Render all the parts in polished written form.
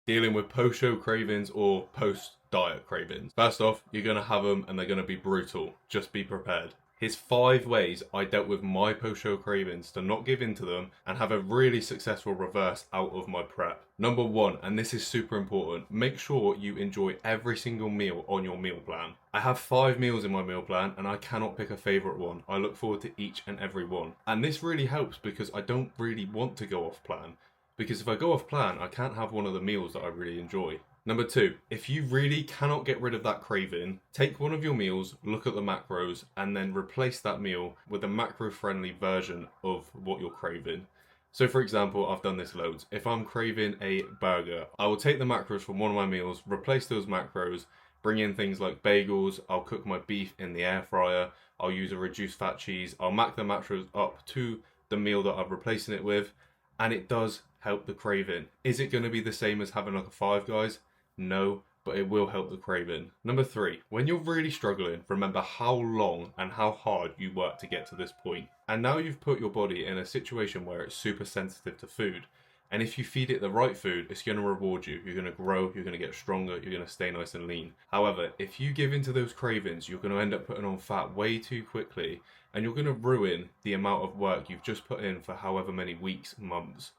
Dealing with post-show cravings or post-diet cravings. First off, you're going to have them and they're going to be brutal. Just be prepared. Here's 5 ways I dealt with my post-show cravings to not give in to them and have a really successful reverse out of my prep. Number 1, and this is super important, make sure you enjoy every single meal on your meal plan. I have 5 meals in my meal plan and I cannot pick a favourite one. I look forward to each and every one. And this really helps because I don't really want to go off plan. Because if I go off plan, I can't have one of the meals that I really enjoy. Number 2, if you really cannot get rid of that craving, take one of your meals, look at the macros, and then replace that meal with a macro-friendly version of what you're craving. So for example, I've done this loads. If I'm craving a burger, I will take the macros from one of my meals, replace those macros, bring in things like bagels, I'll cook my beef in the air fryer, I'll use a reduced fat cheese, I'll mac the macros up to the meal that I'm replacing it with, and it does help the craving. Is it going to be the same as having like a Five Guys? No, but it will help the craving. Number 3, when you're really struggling, remember how long and how hard you worked to get to this point. And now you've put your body in a situation where it's super sensitive to food. And if you feed it the right food, it's going to reward you. You're going to grow, you're going to get stronger, you're going to stay nice and lean. However, if you give into those cravings, you're going to end up putting on fat way too quickly, and you're going to ruin the amount of work you've just put in for however many weeks, months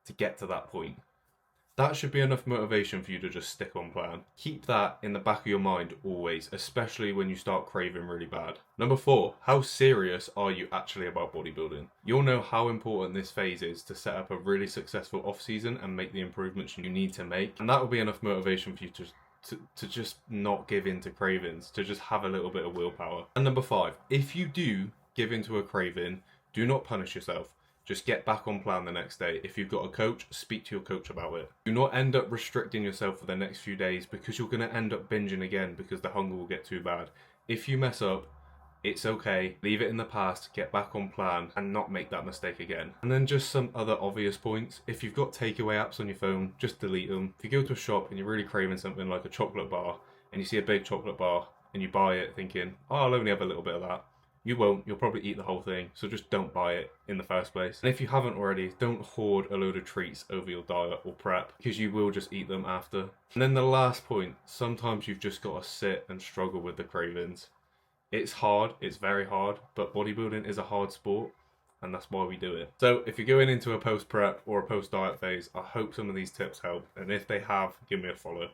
to get to that point. That should be enough motivation for you to just stick on plan. Keep that in the back of your mind always, especially when you start craving really bad. Number 4, how serious are you actually about bodybuilding? You'll know how important this phase is to set up a really successful off season and make the improvements you need to make. And that will be enough motivation for you to just not give in to cravings, to just have a little bit of willpower. And number 5, if you do give into a craving, do not punish yourself. Just get back on plan the next day. If you've got a coach, speak to your coach about it. Do not end up restricting yourself for the next few days because you're going to end up binging again because the hunger will get too bad. If you mess up, it's okay. Leave it in the past, get back on plan, and not make that mistake again. And then just some other obvious points. If you've got takeaway apps on your phone, just delete them. If you go to a shop and you're really craving something like a chocolate bar, and you see a big chocolate bar, and you buy it thinking, oh, I'll only have a little bit of that. You won't, you'll probably eat the whole thing, so just don't buy it in the first place. And if you haven't already, don't hoard a load of treats over your diet or prep, because you will just eat them after. And then the last point, sometimes you've just got to sit and struggle with the cravings. It's hard, it's very hard, but bodybuilding is a hard sport, and that's why we do it. So if you're going into a post-prep or a post-diet phase, I hope some of these tips help, and if they have, give me a follow.